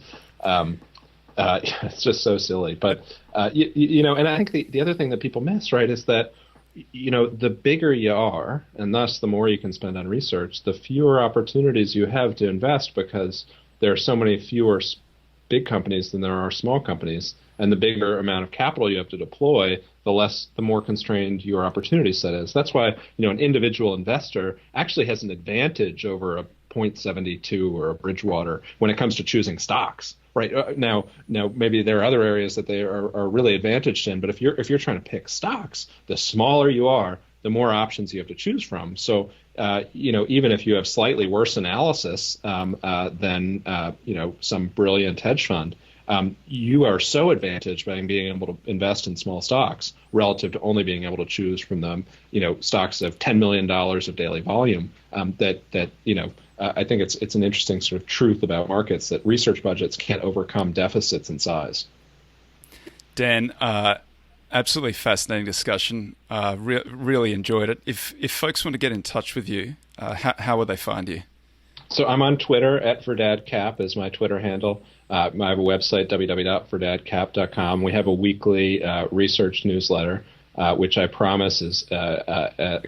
It's just so silly. But, and I think the other thing that people miss, right, is that, the bigger you are, and thus the more you can spend on research, the fewer opportunities you have to invest, because there are so many fewer big companies than there are small companies. And the bigger amount of capital you have to deploy, the more constrained your opportunity set is. That's why, an individual investor actually has an advantage over a .72 or a Bridgewater when it comes to choosing stocks. Right now, maybe there are other areas that they are really advantaged in. But if you're trying to pick stocks, the smaller you are, the more options you have to choose from. So, even if you have slightly worse analysis than some brilliant hedge fund, you are so advantaged by being able to invest in small stocks relative to only being able to choose from them, stocks of $10 million of daily volume. I think it's an interesting sort of truth about markets that research budgets can't overcome deficits in size. Dan, absolutely fascinating discussion. Really enjoyed it. If folks want to get in touch with you, how would they find you? So I'm on Twitter @VerdadCap is my Twitter handle. I have a website, www.verdadcap.com. We have a weekly research newsletter, which I promise is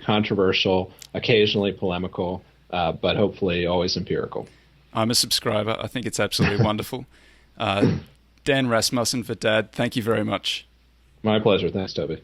controversial, occasionally polemical, but hopefully always empirical. I'm a subscriber. I think it's absolutely wonderful. Dan Rasmussen, Verdad, thank you very much. My pleasure. Thanks, Toby.